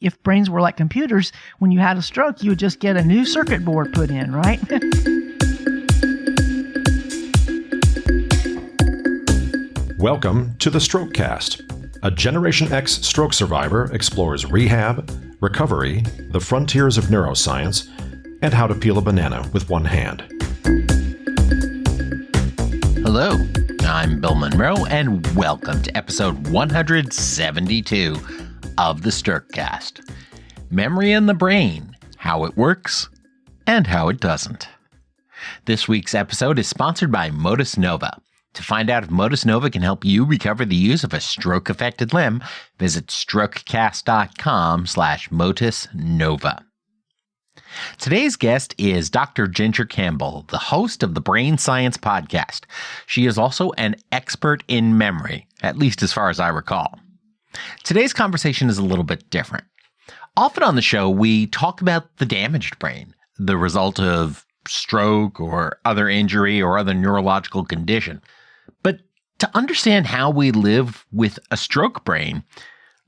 if brains were like computers, when you had a stroke, you would just get a new circuit board put in, right? Welcome to the Strokecast. A Generation X stroke survivor explores rehab, recovery, the frontiers of neuroscience, and how to peel a banana with one hand. Hello, I'm Bill Monroe, and welcome to episode 172 of the Strokecast. Memory in the brain, how it works, and how it doesn't. This week's episode is sponsored by Modus Nova. To find out if Modus Nova can help you recover the use of a stroke-affected limb, visit strokecast.com/Modus Nova. Today's guest is Dr. Ginger Campbell, the host of the Brain Science Podcast. She is also an expert in memory, at least as far as I recall. Today's conversation is a little bit different. Often on the show, we talk about the damaged brain, the result of stroke or other injury or other neurological condition. But to understand how we live with a stroke brain,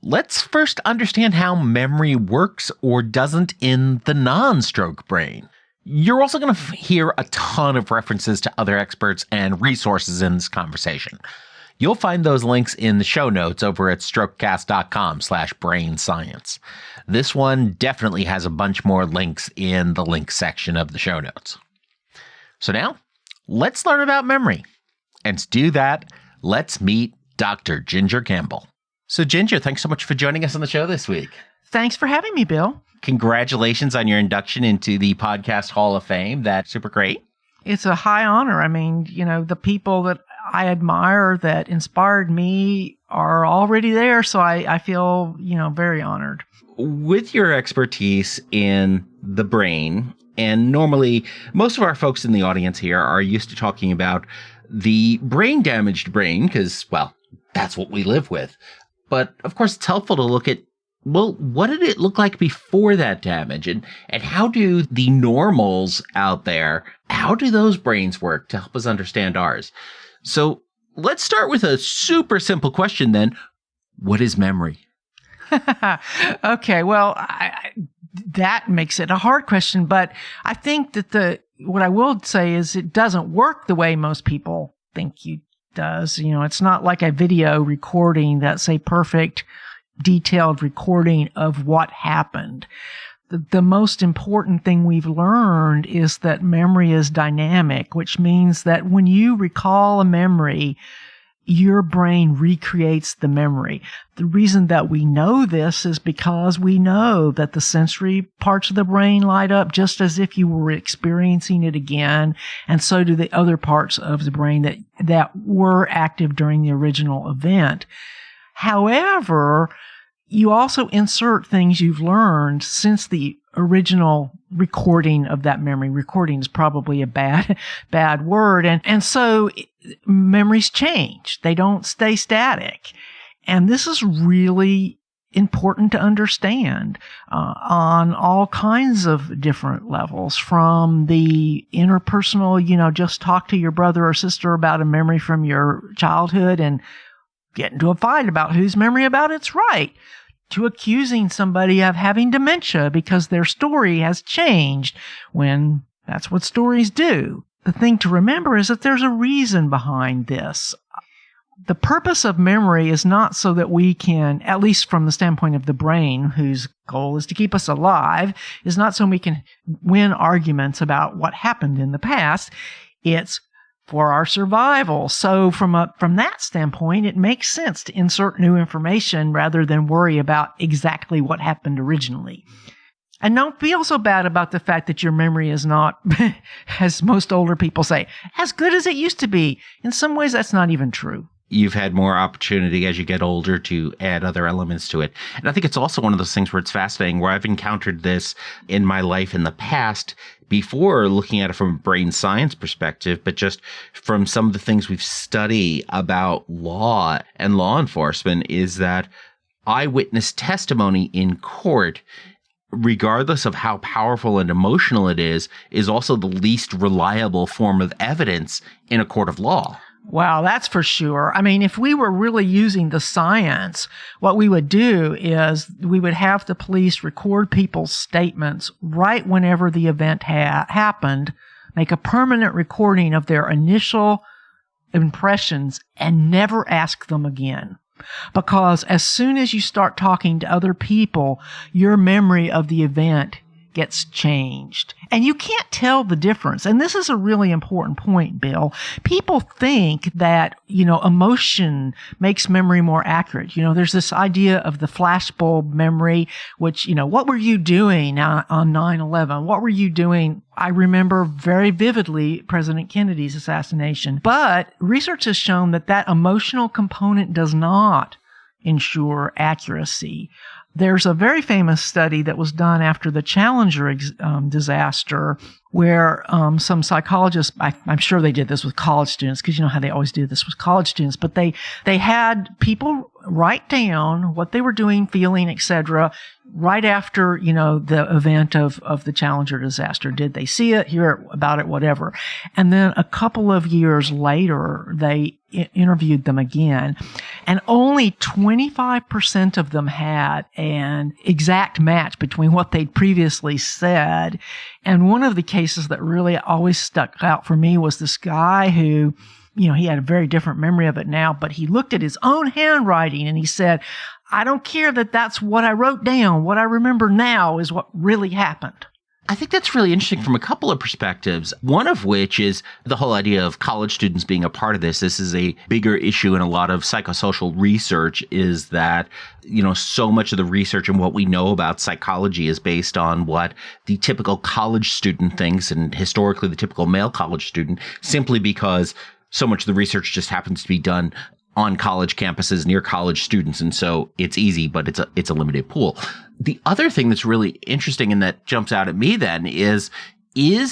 let's first understand how memory works or doesn't in the non-stroke brain. You're also going to hear a ton of references to other experts and resources in this conversation. You'll find those links in the show notes over at strokecast.com/brain science. This one definitely has a bunch more links in the links section of the show notes. So now, let's learn about memory. And to do that, let's meet Dr. Ginger Campbell. So Ginger, thanks so much for joining us on the show this week. Thanks for having me, Bill. Congratulations on your induction into the Podcast Hall of Fame. That's super great. It's a high honor. I mean, the people that I admire that inspired me are already there. So I feel, very honored. With your expertise in the brain, and normally most of our folks in the audience here are used to talking about the brain-damaged brain because, well, that's what we live with. But, of course, it's helpful to look at, well, what did it look like before that damage? And how do the normals out there, how do those brains work to help us understand ours? So let's start with a super simple question then. What is memory? Okay, well, that makes it a hard question, but I think that what I will say is it doesn't work the way most people think it does. It's not like a video recording that's a perfect, detailed recording of what happened. The most important thing we've learned is that memory is dynamic, which means that when you recall a memory, your brain recreates the memory. The reason that we know this is because we know that the sensory parts of the brain light up just as if you were experiencing it again, and so do the other parts of the brain that were active during the original event. However, you also insert things you've learned since the original recording of that memory. Recording is probably a bad word. And so memories change. They don't stay static. And this is really important to understand on all kinds of different levels, from the interpersonal, just talk to your brother or sister about a memory from your childhood and get into a fight about whose memory about it's right, to accusing somebody of having dementia because their story has changed when that's what stories do. The thing to remember is that there's a reason behind this. The purpose of memory is not so that we can, at least from the standpoint of the brain, whose goal is to keep us alive, is not so we can win arguments about what happened in the past. It's for our survival. So from that standpoint, it makes sense to insert new information rather than worry about exactly what happened originally. And don't feel so bad about the fact that your memory is not, as most older people say, as good as it used to be. In some ways, that's not even true. You've had more opportunity as you get older to add other elements to it. And I think it's also one of those things where it's fascinating, where I've encountered this in my life in the past before looking at it from a brain science perspective, but just from some of the things we've studied about law and law enforcement, is that eyewitness testimony in court, regardless of how powerful and emotional it is also the least reliable form of evidence in a court of law. Wow, that's for sure. I mean, if we were really using the science, what we would do is we would have the police record people's statements right whenever the event happened, make a permanent recording of their initial impressions, and never ask them again. Because as soon as you start talking to other people, your memory of the event gets changed. And you can't tell the difference. And this is a really important point, Bill. People think that, emotion makes memory more accurate. There's this idea of the flashbulb memory, which, what were you doing on 9/11? What were you doing? I remember very vividly President Kennedy's assassination. But research has shown that emotional component does not ensure accuracy. There's a very famous study that was done after the Challenger disaster where some psychologists, I'm sure they did this with college students, because you know how they always do this with college students, but they had people write down what they were doing, feeling, etc., right after, the event of the Challenger disaster. Did they see it, hear about it, whatever? And then a couple of years later, they interviewed them again, and only 25% of them had an exact match between what they'd previously said. And one of the cases that really always stuck out for me was this guy who, he had a very different memory of it now, but he looked at his own handwriting and he said, I don't care that that's what I wrote down. What I remember now is what really happened. I think that's really interesting from a couple of perspectives, one of which is the whole idea of college students being a part of this. This is a bigger issue in a lot of psychosocial research, is that, so much of the research and what we know about psychology is based on what the typical college student thinks, and historically the typical male college student, simply because so much of the research just happens to be done on college campuses near college students. And so it's easy, but it's a limited pool. The other thing that's really interesting and that jumps out at me then is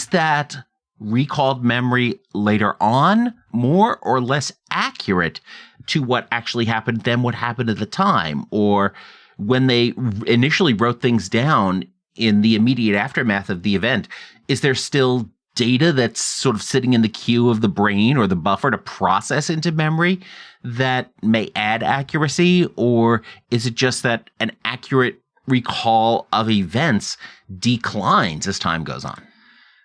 that recalled memory later on more or less accurate to what actually happened than what happened at the time? Or when they initially wrote things down in the immediate aftermath of the event, is there still data that's sort of sitting in the queue of the brain or the buffer to process into memory that may add accuracy? Or is it just that an accurate recall of events declines as time goes on?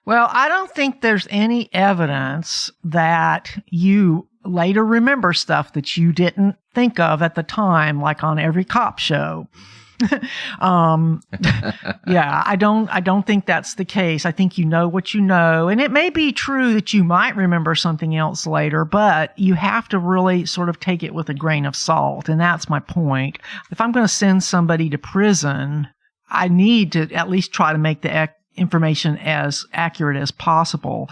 Well, I don't think there's any evidence that you later remember stuff that you didn't think of at the time, like on every cop show. Yeah, I don't think that's the case. I think you know what you know. And it may be true that you might remember something else later, but you have to really sort of take it with a grain of salt. And that's my point. If I'm going to send somebody to prison, I need to at least try to make the information as accurate as possible.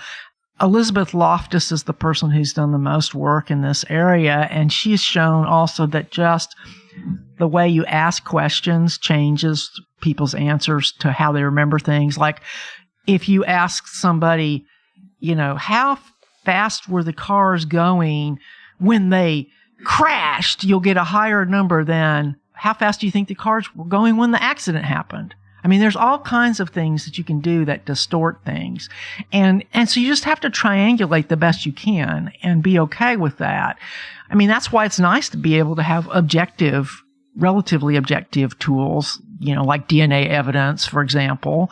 Elizabeth Loftus is the person who's done the most work in this area, and she's shown also that just the way you ask questions changes people's answers to how they remember things. Like if you ask somebody, how fast were the cars going when they crashed, you'll get a higher number than how fast do you think the cars were going when the accident happened. I mean, there's all kinds of things that you can do that distort things. And so you just have to triangulate the best you can and be okay with that. I mean, that's why it's nice to be able to have relatively objective tools, like DNA evidence, for example,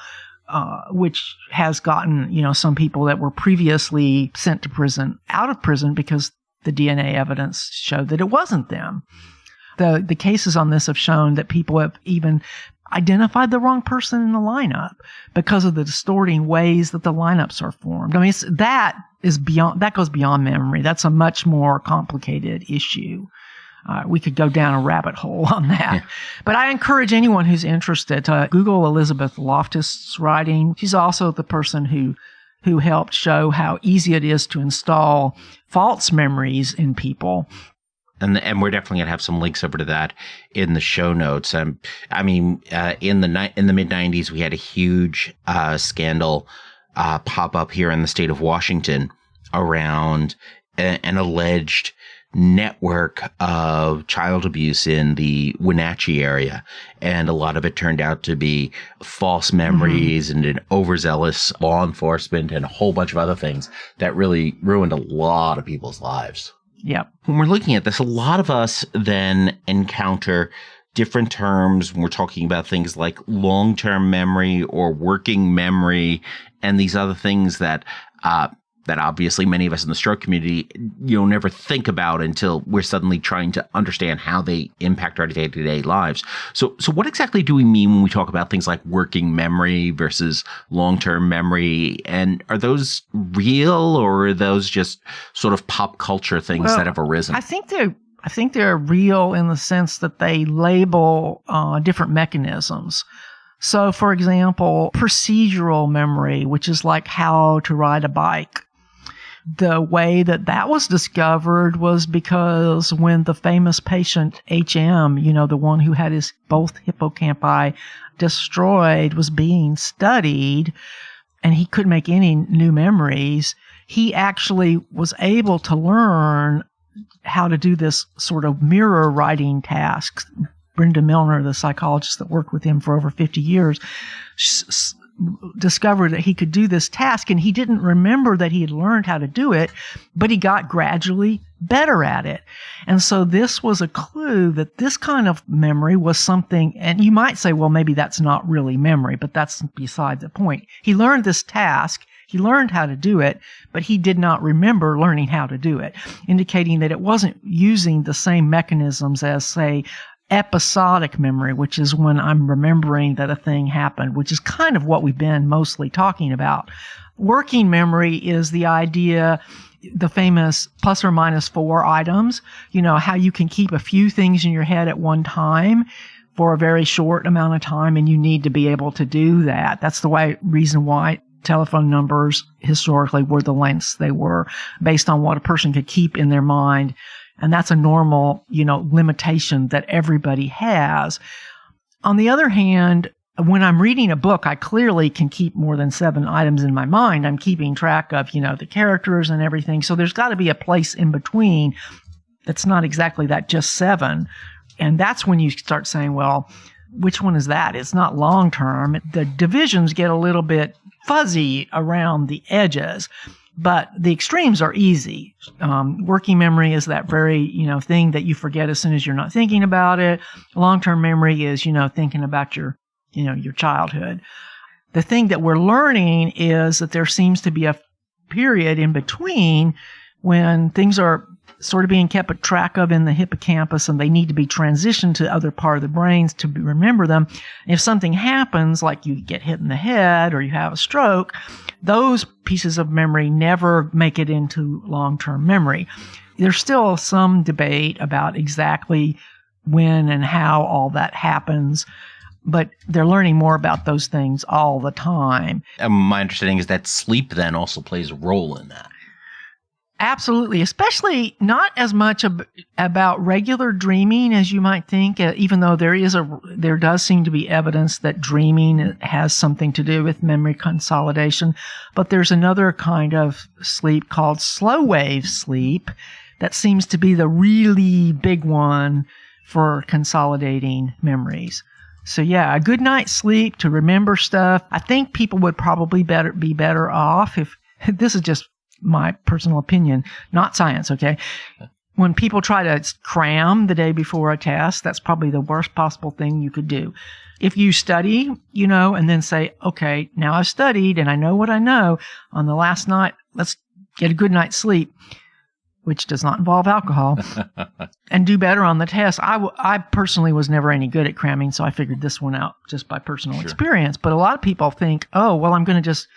which has gotten, some people that were previously sent to prison out of prison because the DNA evidence showed that it wasn't them. The cases on this have shown that people have even identified the wrong person in the lineup because of the distorting ways that the lineups are formed. I mean, that goes beyond memory. That's a much more complicated issue. We could go down a rabbit hole on that. Yeah. But I encourage anyone who's interested to Google Elizabeth Loftus' writing. She's also the person who helped show how easy it is to install false memories in people. And we're definitely going to have some links over to that in the show notes. In the mid-90s, we had a huge scandal pop up here in the state of Washington around an alleged network of child abuse in the Wenatchee area. And a lot of it turned out to be false memories and an overzealous law enforcement and a whole bunch of other things that really ruined a lot of people's lives. Yep. When we're looking at this, a lot of us then encounter different terms when we're talking about things like long-term memory or working memory and these other things that obviously many of us in the stroke community, never think about until we're suddenly trying to understand how they impact our day-to-day lives. So what exactly do we mean when we talk about things like working memory versus long-term memory? And are those real, or are those just sort of pop culture things that have arisen? I think they're real in the sense that they label different mechanisms. So, for example, procedural memory, which is like how to ride a bike. The way that was discovered was because when the famous patient HM, the one who had his both hippocampi destroyed, was being studied and he couldn't make any new memories, he actually was able to learn how to do this sort of mirror writing task. Brenda Milner, the psychologist that worked with him for over 50 years, discovered that he could do this task, and he didn't remember that he had learned how to do it, but he got gradually better at it. And so this was a clue that this kind of memory was something, and you might say, well, maybe that's not really memory, but that's beside the point. He learned this task. He learned how to do it, but he did not remember learning how to do it, indicating that it wasn't using the same mechanisms as, say, episodic memory, which is when I'm remembering that a thing happened, which is kind of what we've been mostly talking about. Working memory is the idea, the famous plus or minus 4 items, how you can keep a few things in your head at one time for a very short amount of time, and you need to be able to do that. That's the reason why telephone numbers historically were the lengths they were, based on what a person could keep in their mind. And that's a normal, limitation that everybody has. On the other hand, when I'm reading a book, I clearly can keep more than 7 items in my mind. I'm keeping track of, the characters and everything. So there's got to be a place in between that's not exactly that just 7. And that's when you start saying, well, which one is that? It's not long term. The divisions get a little bit fuzzy around the edges. But the extremes are easy. Working memory is that very, thing that you forget as soon as you're not thinking about it. Long-term memory is, thinking about your childhood. The thing that we're learning is that there seems to be a period in between when things are sort of being kept track of in the hippocampus and they need to be transitioned to other part of the brains to remember them. If something happens, like you get hit in the head or you have a stroke, those pieces of memory never make it into long-term memory. There's still some debate about exactly when and how all that happens, but they're learning more about those things all the time. My understanding is that sleep then also plays a role in that. Absolutely, especially not as much about regular dreaming as you might think, even though there does seem to be evidence that dreaming has something to do with memory consolidation. But there's another kind of sleep called slow wave sleep that seems to be the really big one for consolidating memories. So yeah, a good night's sleep to remember stuff. I think people would probably be better off if this is just my personal opinion, not science, okay? When people try to cram the day before a test, that's probably the worst possible thing you could do. If you study, and then say, okay, now I've studied and I know what I know, on the last night, let's get a good night's sleep, which does not involve alcohol, and do better on the test. I personally was never any good at cramming, so I figured this one out just by personal experience. But a lot of people think, oh, well, I'm going to just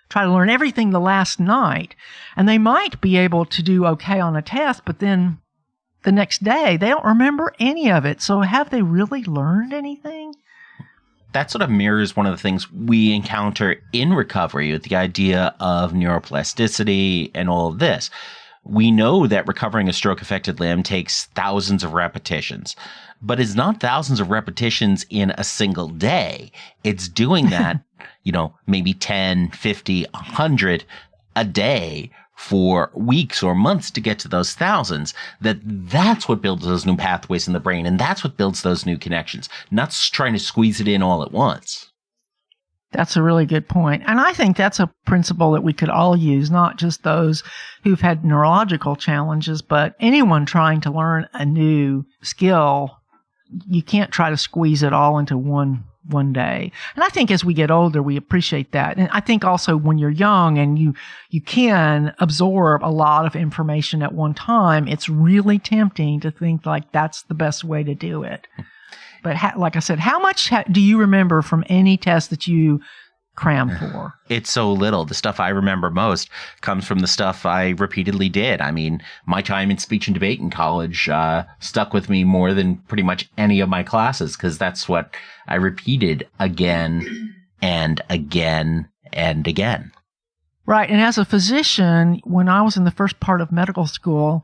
try to learn everything the last night. And they might be able to do okay on a test, but then the next day, they don't remember any of it. So have they really learned anything? That sort of mirrors one of the things we encounter in recovery with the idea of neuroplasticity and all of this. We know that recovering a stroke-affected limb takes thousands of repetitions, but it's not thousands of repetitions in a single day. It's doing that, maybe 10, 50, 100 a day for weeks or months to get to those thousands, that's what builds those new pathways in the brain. And that's what builds those new connections, not trying to squeeze it in all at once. That's a really good point. And I think that's a principle that we could all use, not just those who've had neurological challenges, but anyone trying to learn a new skill. You can't try to squeeze it all into one day. And I think as we get older, we appreciate that. And I think also when you're young and you can absorb a lot of information at one time, it's really tempting to think like that's the best way to do it. But like I said, how much do you remember from any test that you crammed for? It's so little. The stuff I remember most comes from the stuff I repeatedly did. I mean, my time in speech and debate in college stuck with me more than pretty much any of my classes, because that's what I repeated again and again and again. Right. And as a physician, when I was in the first part of medical school,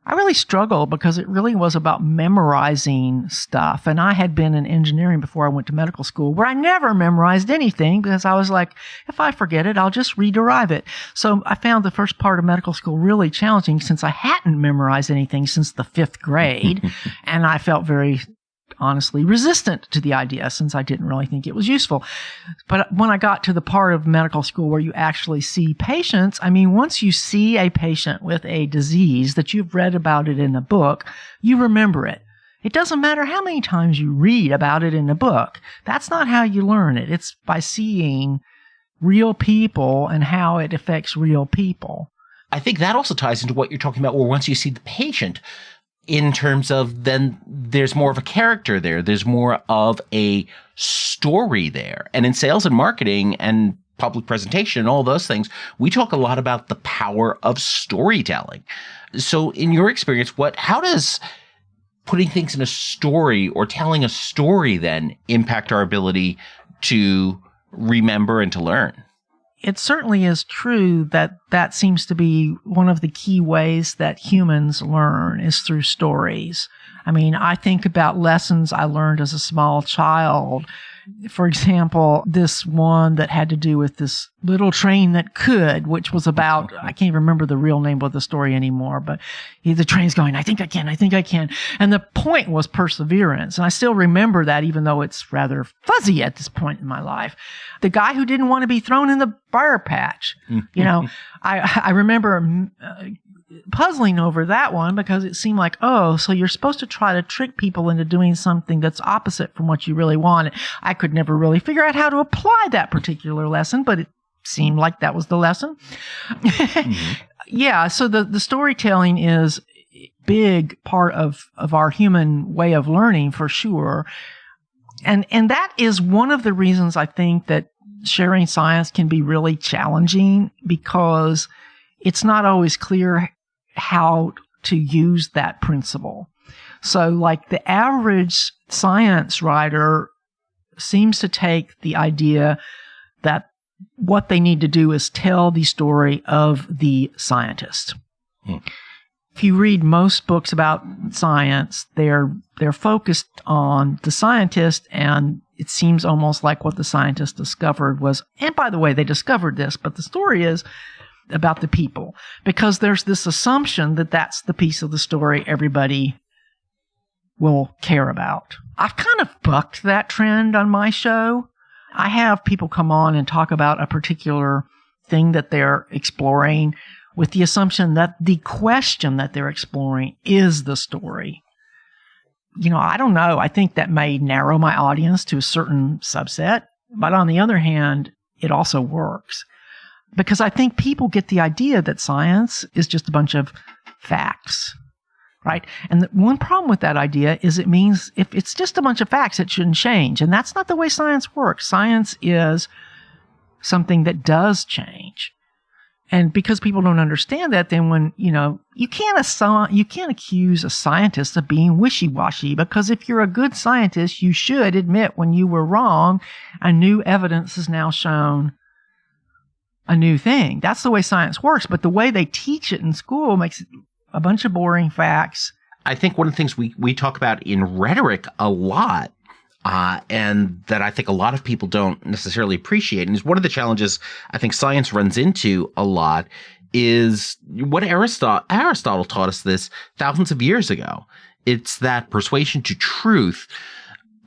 I really struggled because it really was about memorizing stuff. And I had been in engineering before I went to medical school, where I never memorized anything because I was like, if I forget it, I'll just rederive it. So I found the first part of medical school really challenging since I hadn't memorized anything since the 5th grade. And I felt very honestly resistant to the idea since I didn't really think it was useful. But when I got to the part of medical school where you actually see patients, I mean, once you see a patient with a disease that you've read about it in a book, you remember it. It doesn't matter how many times you read about it in a book. That's not how you learn it. It's by seeing real people and how it affects real people. I think that also ties into what you're talking about, where once you see the patient, in terms of then there's more of a character there. There's more of a story there. And in sales and marketing and public presentation and all those things, we talk a lot about the power of storytelling. So in your experience, how does putting things in a story or telling a story then impact our ability to remember and to learn? It certainly is true that seems to be one of the key ways that humans learn is through stories. I mean, I think about lessons I learned as a small child. For example, this one that had to do with this little train that could, which was about, I can't remember the real name of the story anymore, but the train's going, I think I can. And the point was perseverance. And I still remember that, even though it's rather fuzzy at this point in my life. The guy who didn't want to be thrown in the briar patch, I remember puzzling over that one because it seemed like, so you're supposed to try to trick people into doing something that's opposite from what you really want. I could never really figure out how to apply that particular lesson, but it seemed like that was the lesson. Yeah, so the storytelling is a big part of our human way of learning for sure. And that is one of the reasons I think that sharing science can be really challenging, because it's not always clear how to use that principle. So like the average science writer seems to take the idea that what they need to do is tell the story of the scientist. If you read most books about science, they're focused on the scientist, and it seems almost like what the scientist discovered was, and by the way, they discovered this, but the story is about the people, because there's this assumption that that's the piece of the story everybody will care about. I've kind of bucked that trend on my show. I have people come on and talk about a particular thing that they're exploring with the assumption that the question that they're exploring is the story. I don't know. I think that may narrow my audience to a certain subset, but on the other hand, it also works. Because I think people get the idea that science is just a bunch of facts, right? And the one problem with that idea is it means if it's just a bunch of facts, it shouldn't change. And that's not the way science works. Science is something that does change. And because people don't understand that, then when, you can't accuse a scientist of being wishy-washy, because if you're a good scientist, you should admit when you were wrong and new evidence has now shown a new thing. That's the way science works. But the way they teach it in school makes it a bunch of boring facts. I think one of the things we talk about in rhetoric a lot, and that I think a lot of people don't necessarily appreciate, and is one of the challenges I think science runs into a lot, is what Aristotle taught us this thousands of years ago. It's that persuasion to truth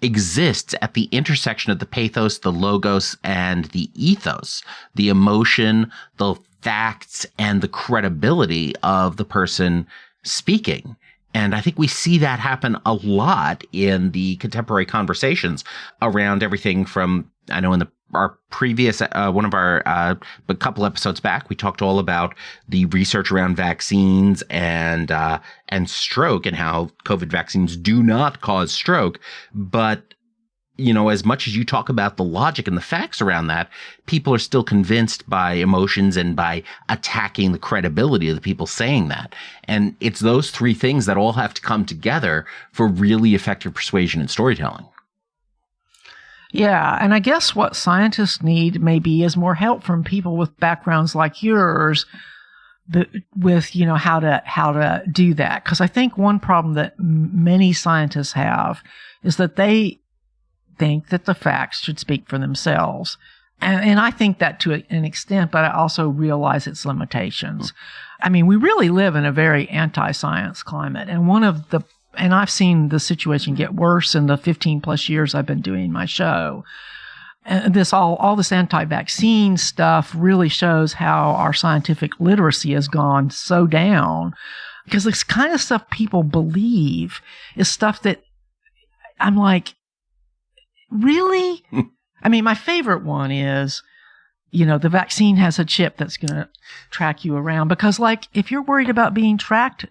exists at the intersection of the pathos, the logos, and the ethos, the emotion, the facts, and the credibility of the person speaking. And I think we see that happen a lot in the contemporary conversations around everything from, I know in our previous, one of our, a couple episodes back, we talked all about the research around vaccines and stroke and how COVID vaccines do not cause stroke. But, as much as you talk about the logic and the facts around that, people are still convinced by emotions and by attacking the credibility of the people saying that. And it's those three things that all have to come together for really effective persuasion and storytelling. Yeah, and I guess what scientists need maybe is more help from people with backgrounds like yours with, how to do that. Because I think one problem that many scientists have is that they think that the facts should speak for themselves. And I think that to an extent, but I also realize its limitations. I mean, we really live in a very anti-science climate. And I've seen the situation get worse in the 15 plus years I've been doing my show. And all this anti-vaccine stuff really shows how our scientific literacy has gone so down, because this kind of stuff people believe is stuff that I'm like, really? I mean, my favorite one is, the vaccine has a chip that's going to track you around, because if you're worried about being tracked,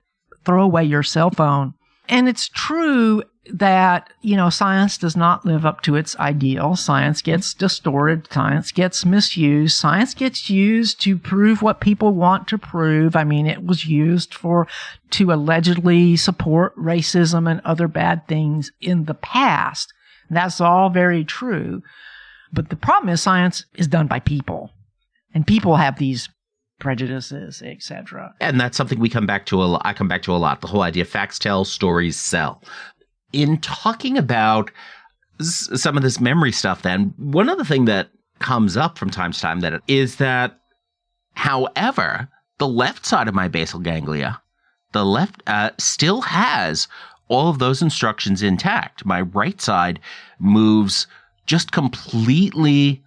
throw away your cell phone. And it's true that, science does not live up to its ideal. Science gets distorted. Science gets misused. Science gets used to prove what people want to prove. I mean, it was used to allegedly support racism and other bad things in the past. That's all very true. But the problem is science is done by people. And people have these prejudices, etc. And that's something I come back to a lot. The whole idea of facts tell, stories sell. In talking about some of this memory stuff, then, one other thing that comes up from time to time is that, however, the left side of my basal ganglia, the left, still has all of those instructions intact. My right side moves just completely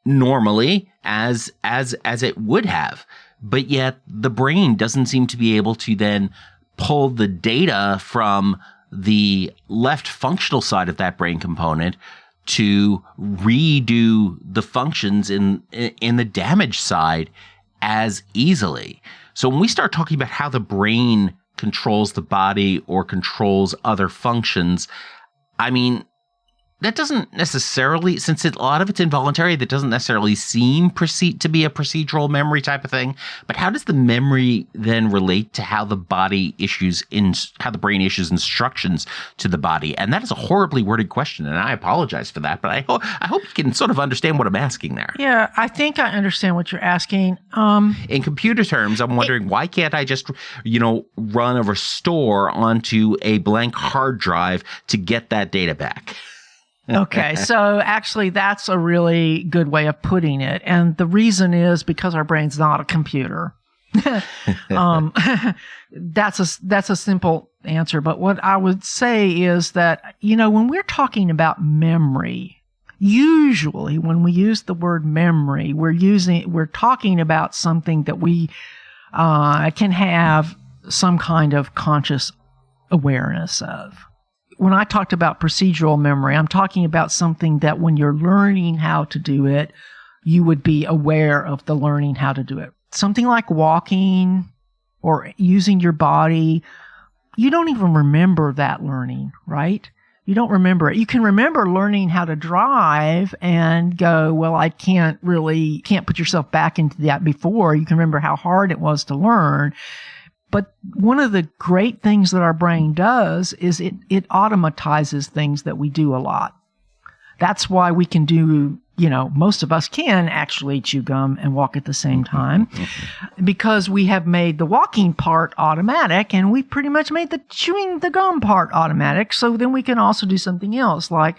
normally as it would have, but yet the brain doesn't seem to be able to then pull the data from the left functional side of that brain component to redo the functions in the damaged side as easily. So when we start talking about how the brain controls the body or controls other functions, I mean, that doesn't necessarily, since a lot of it's involuntary, that doesn't necessarily seem to be a procedural memory type of thing. But how does the memory then relate to how the brain issues instructions to the body? And that is a horribly worded question, and I apologize for that. But I hope you can sort of understand what I'm asking there. Yeah, I think I understand what you're asking. In computer terms, I'm wondering, why can't I just, run a restore onto a blank hard drive to get that data back? Okay, so actually that's a really good way of putting it. And the reason is because our brain's not a computer. That's a simple answer. But what I would say is that, when we're talking about memory, usually when we use the word memory, we're talking about something that we can have some kind of conscious awareness of. When I talked about procedural memory, I'm talking about something that when you're learning how to do it, you would be aware of the learning how to do it. Something like walking or using your body, you don't even remember that learning, right? You don't remember it. You can remember learning how to drive and go, well, I can't put yourself back into that before. You can remember how hard it was to learn. But one of the great things that our brain does is it automatizes things that we do a lot. That's why we can do, most of us can actually chew gum and walk at the same time, because we have made the walking part automatic and we pretty much made the chewing the gum part automatic. So then we can also do something else, like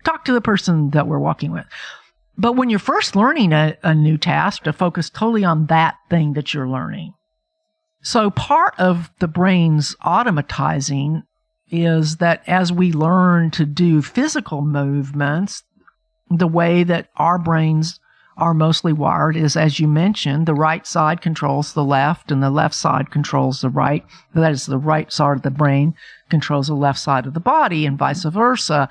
talk to the person that we're walking with. But when you're first learning a new task, to focus totally on that thing that you're learning. So part of the brain's automatizing is that as we learn to do physical movements, the way that our brains are mostly wired is, as you mentioned, the right side controls the left and the left side controls the right. That is, the right side of the brain controls the left side of the body and vice versa.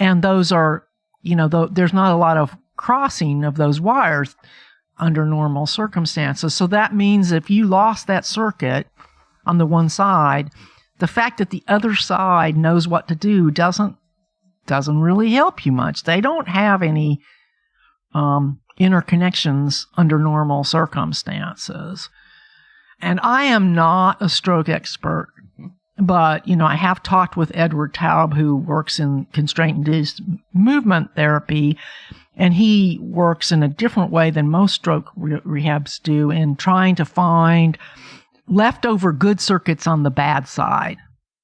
And those are, there's not a lot of crossing of those wires under normal circumstances. So that means if you lost that circuit on the one side, the fact that the other side knows what to do doesn't really help you much. They don't have any interconnections under normal circumstances. And I am not a stroke expert, but, I have talked with Edward Taub, who works in constraint-induced movement therapy, and he works in a different way than most stroke rehabs do in trying to find leftover good circuits on the bad side,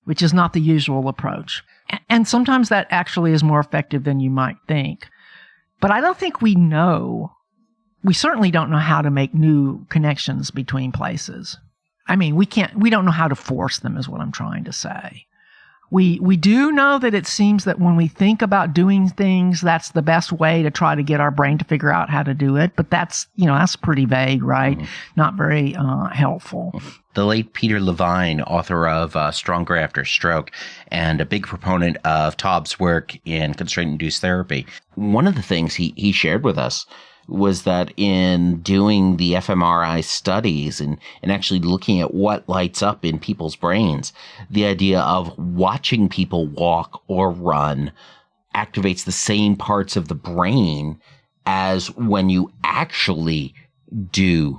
which is not the usual approach. And sometimes that actually is more effective than you might think. But I don't think we certainly don't know how to make new connections between places. I mean, we don't know how to force them, is what I'm trying to say. We do know that it seems that when we think about doing things, that's the best way to try to get our brain to figure out how to do it. But that's pretty vague, right? Mm-hmm. Not very helpful. The late Peter Levine, author of Stronger After Stroke, and a big proponent of Taub's work in constraint-induced therapy. One of the things he shared with us was that in doing the fMRI studies and actually looking at what lights up in people's brains, the idea of watching people walk or run activates the same parts of the brain as when you actually do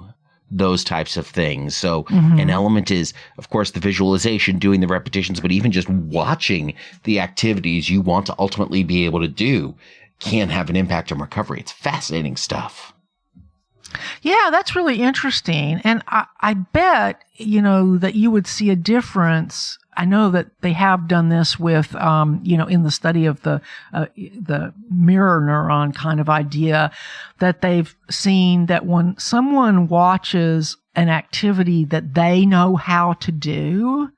those types of things. So an element is, of course, the visualization, doing the repetitions, but even just watching the activities you want to ultimately be able to do can have an impact on recovery. It's fascinating stuff. Yeah, that's really interesting. And I bet, that you would see a difference. I know that they have done this with, in the study of the mirror neuron kind of idea, that they've seen that when someone watches an activity that they know how to do,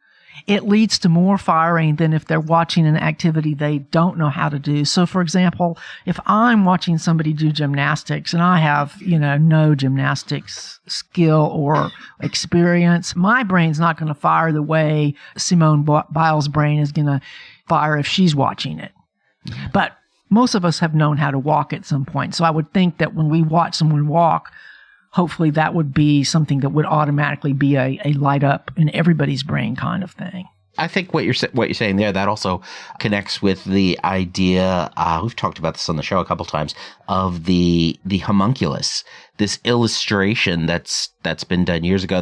it leads to more firing than if they're watching an activity they don't know how to do. So, for example, if I'm watching somebody do gymnastics and I have, no gymnastics skill or experience, my brain's not going to fire the way Simone Biles' brain is going to fire if she's watching it. But most of us have known how to walk at some point. So I would think that when we watch someone walk, hopefully that would be something that would automatically be a light up in everybody's brain kind of thing. I think what you're saying there, that also connects with the idea, we've talked about this on the show a couple times, of the homunculus, this illustration that's been done years ago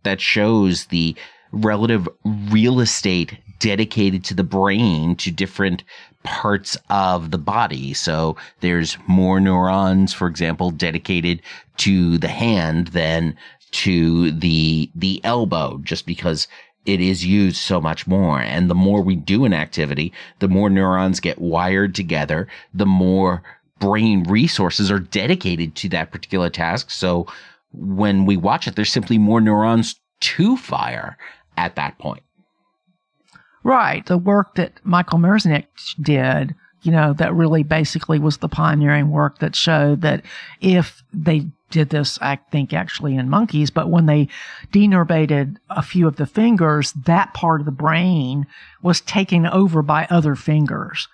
that shows the relative real estate dedicated to the brain to different parts of the body. So there's more neurons, for example, dedicated to the hand than to the elbow, just because it is used so much more. And the more we do an activity, the more neurons get wired together, the more brain resources are dedicated to that particular task. So when we watch it, there's simply more neurons to fire at that point. Right. The work that Michael Merznick did, that really basically was the pioneering work that showed that if they did this, I think actually in monkeys, but when they denervated a few of the fingers, that part of the brain was taken over by other fingers.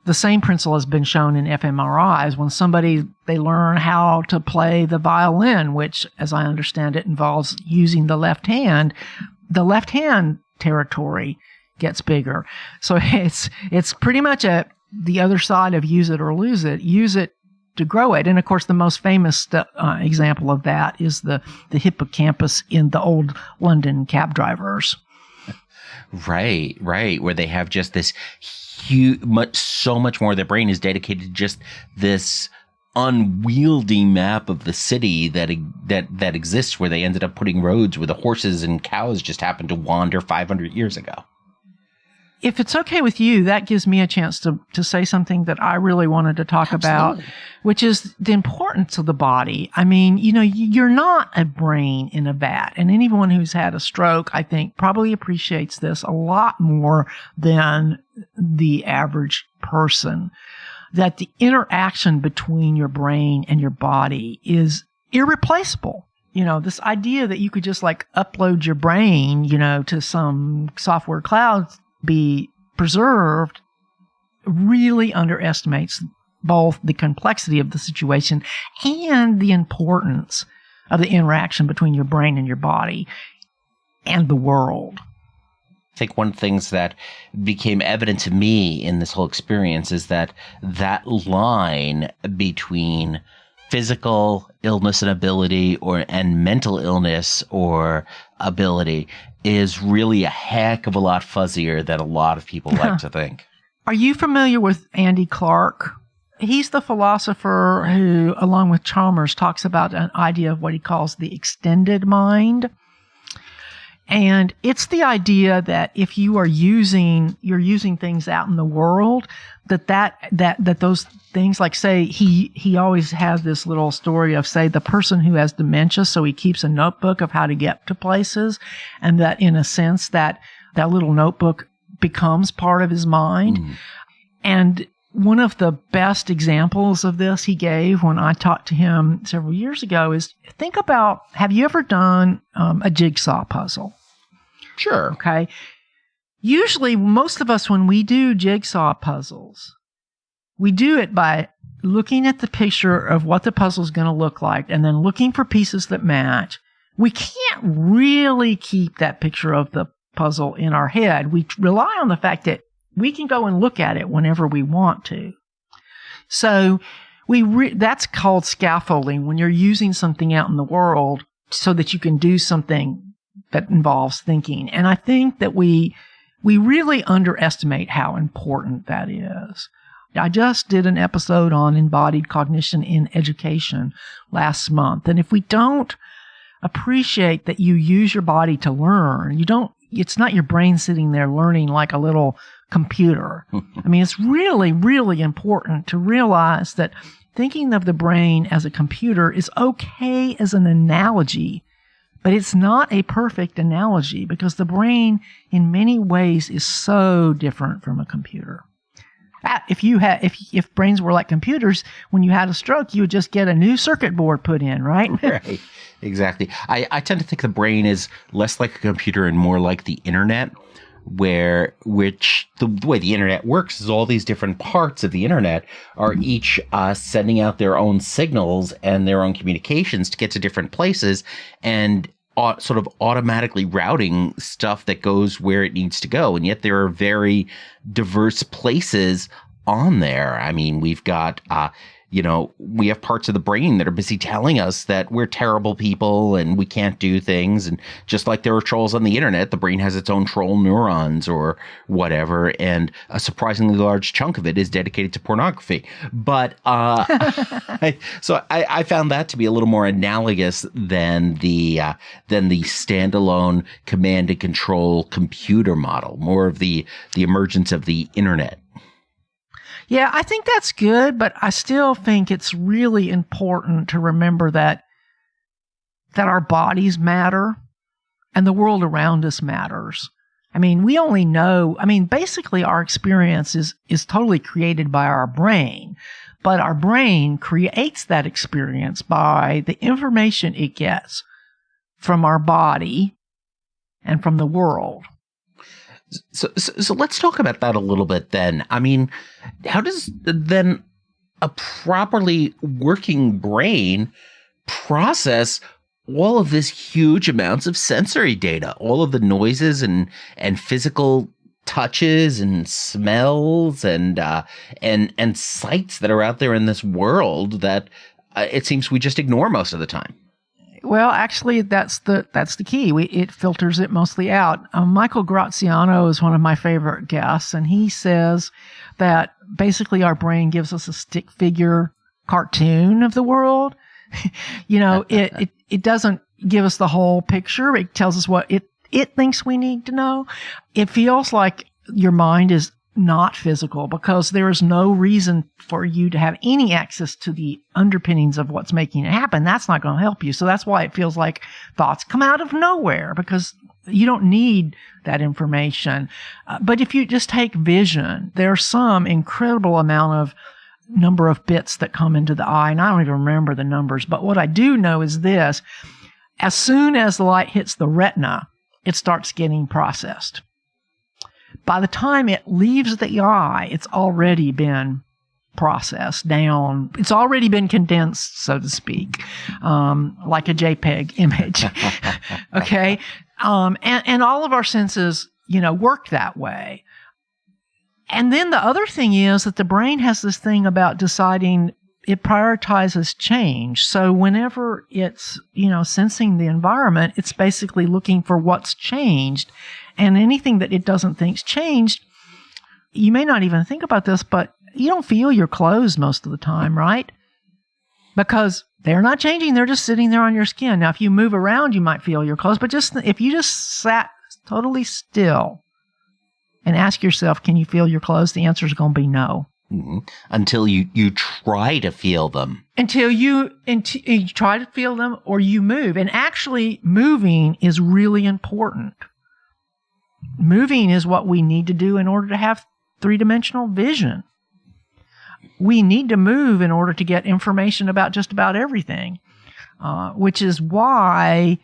The same principle has been shown in fMRIs. When they learn how to play the violin, which, as I understand it, involves using the left hand territory gets bigger. So it's pretty much the other side of use it or lose it. Use it to grow it. And of course, the most famous example of that is the hippocampus in the old London cab drivers. Right. Where they have just this so much more of their brain is dedicated to just this unwieldy map of the city that exists, where they ended up putting roads where the horses and cows just happened to wander 500 years ago. if it's okay with you, that gives me a chance to say something that I really wanted to talk about, which is the importance of the body. I mean, you're not a brain in a vat, and anyone who's had a stroke, I think, probably appreciates this a lot more than the average person, that the interaction between your brain and your body is irreplaceable. This idea that you could just upload your brain, to some software cloud, be preserved, really underestimates both the complexity of the situation and the importance of the interaction between your brain and your body and the world. I think one of the things that became evident to me in this whole experience is that line between physical illness and ability and mental illness or ability is really a heck of a lot fuzzier than a lot of people like to think. Are you familiar with Andy Clark? He's the philosopher who, along with Chalmers, talks about an idea of what he calls the extended mind. And it's the idea that if you're using things out in the world, that those things, like, say, he always has this little story of, say, the person who has dementia, so he keeps a notebook of how to get to places, and that in a sense that little notebook becomes part of his mind. And one of the best examples of this he gave when I talked to him several years ago is, think about, have you ever done a jigsaw puzzle? Sure. Okay. Usually, most of us, when we do jigsaw puzzles, we do it by looking at the picture of what the puzzle is going to look like and then looking for pieces that match. We can't really keep that picture of the puzzle in our head. We rely on the fact that we can go and look at it whenever we want to. So that's called scaffolding, when you're using something out in the world so that you can do something that involves thinking. And I think that we really underestimate how important that is. I just did an episode on embodied cognition in education last month. And if we don't appreciate that you use your body to learn, it's not your brain sitting there learning like a little computer. I mean, it's really, really important to realize that thinking of the brain as a computer is okay as an analogy, but it's not a perfect analogy, because the brain in many ways is so different from a computer. If brains were like computers, when you had a stroke, you would just get a new circuit board put in, right? Right. Exactly. I tend to think the brain is less like a computer and more like the internet, which the way the internet works is all these different parts of the internet are each sending out their own signals and their own communications to get to different places, and sort of automatically routing stuff that goes where it needs to go. And yet there are very diverse places on there. I mean, we've got, we have parts of the brain that are busy telling us that we're terrible people and we can't do things. And just like there are trolls on the internet, the brain has its own troll neurons or whatever. And a surprisingly large chunk of it is dedicated to pornography. But so I found that to be a little more analogous than the standalone command and control computer model, more of the emergence of the internet. Yeah, I think that's good, but I still think it's really important to remember that our bodies matter and the world around us matters. I mean, we only know, basically our experience is totally created by our brain, but our brain creates that experience by the information it gets from our body and from the world. So let's talk about that a little bit then. I mean, how does then a properly working brain process all of this huge amounts of sensory data, all of the noises and physical touches and smells and sights that are out there in this world that it seems we just ignore most of the time? Well, actually, that's the key. It filters it mostly out. Michael Graziano is one of my favorite guests, and he says that basically our brain gives us a stick figure cartoon of the world. It doesn't give us the whole picture. It tells us what it thinks we need to know. It feels like your mind is not physical, because there is no reason for you to have any access to the underpinnings of what's making it happen. That's not going to help you. So that's why it feels like thoughts come out of nowhere, because you don't need that information. But if you just take vision, there's some incredible number of bits that come into the eye, and I don't even remember the numbers. But what I do know is this: as soon as the light hits the retina, it starts getting processed. By the time it leaves the eye, it's already been processed down. It's already been condensed, so to speak, like a JPEG image. Okay. And all of our senses, work that way. And then the other thing is that the brain has this thing about deciding, it prioritizes change. So whenever it's, sensing the environment, it's basically looking for what's changed. And anything that it doesn't think's changed, you may not even think about this, but you don't feel your clothes most of the time, right? Because they're not changing. They're just sitting there on your skin. Now, if you move around, you might feel your clothes, but if you just sat totally still and ask yourself, can you feel your clothes? The answer is going to be no. Mm-hmm. Until you try to feel them. Until you try to feel them, or you move. And actually, moving is really important. Moving is what we need to do in order to have three-dimensional vision. We need to move in order to get information about just about everything, which is why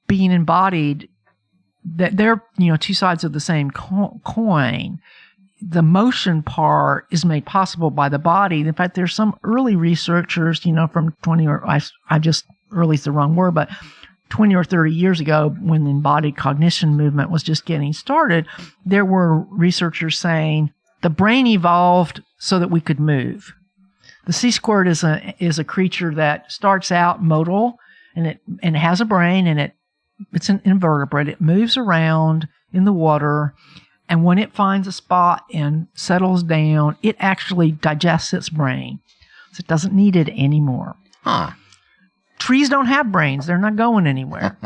being embodied, that they're, two sides of the same coin. The motion part is made possible by the body. In fact, there's some early researchers, from 20 is the wrong word, but 20 or 30 years ago, when the embodied cognition movement was just getting started, there were researchers saying the brain evolved so that we could move. The sea squirt is a creature that starts out modal, and it has a brain, and it's an invertebrate. It moves around in the water, and when it finds a spot and settles down, it actually digests its brain. So it doesn't need it anymore. Huh. Trees don't have brains. They're not going anywhere.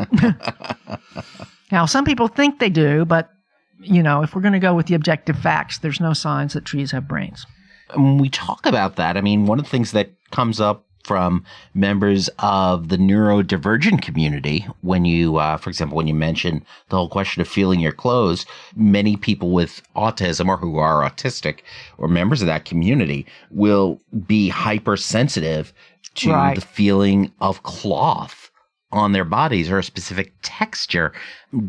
Now, some people think they do, but, if we're going to go with the objective facts, there's no signs that trees have brains. When we talk about that, one of the things that comes up from members of the neurodivergent community, when you, for example, when you mention the whole question of feeling your clothes, many people with autism or who are autistic or members of that community will be hypersensitive to the feeling of cloth on their bodies or a specific texture,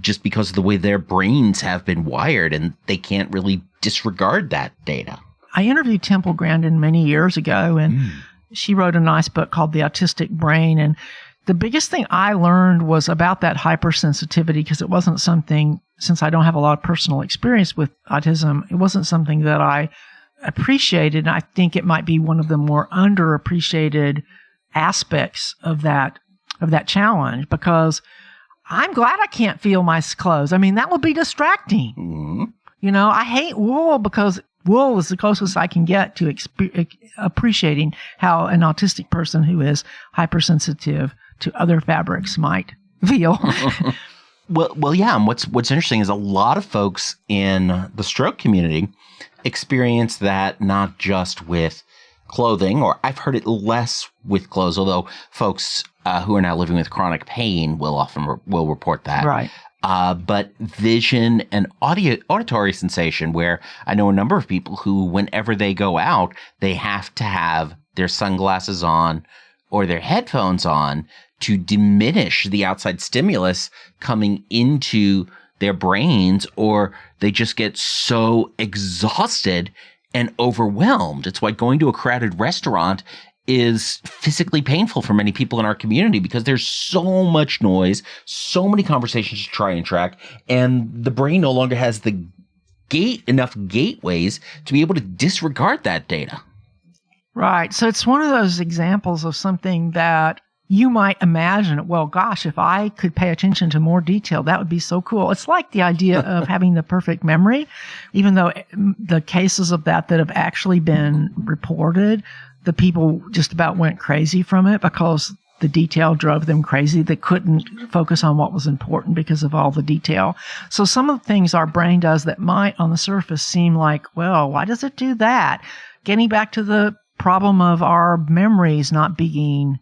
just because of the way their brains have been wired, and they can't really disregard that data. I interviewed Temple Grandin many years ago, and she wrote a nice book called The Autistic Brain. And the biggest thing I learned was about that hypersensitivity, because it wasn't something, since I don't have a lot of personal experience with autism, it wasn't something that I appreciated. And I think it might be one of the more underappreciated aspects of that challenge, because I'm glad I can't feel my clothes. That would be distracting. Mm-hmm. I hate wool, because wool is the closest I can get to appreciating how an autistic person who is hypersensitive to other fabrics might feel. Well, yeah. And what's interesting is a lot of folks in the stroke community experience that not just with clothing, or I've heard it less with clothes, although folks who are now living with chronic pain will often report that. Right. But vision and auditory sensation, where I know a number of people who, whenever they go out, they have to have their sunglasses on or their headphones on to diminish the outside stimulus coming into their brains, or they just get so exhausted and overwhelmed. It's why going to a crowded restaurant is physically painful for many people in our community, because there's so much noise, so many conversations to try and track, and the brain no longer has enough gateways to be able to disregard that data. Right. So it's one of those examples of something that you might imagine, well, gosh, if I could pay attention to more detail, that would be so cool. It's like the idea of having the perfect memory, even though the cases of that have actually been reported, the people just about went crazy from it, because the detail drove them crazy. They couldn't focus on what was important because of all the detail. So some of the things our brain does that might on the surface seem like, well, why does it do that? Getting back to the problem of our memories not being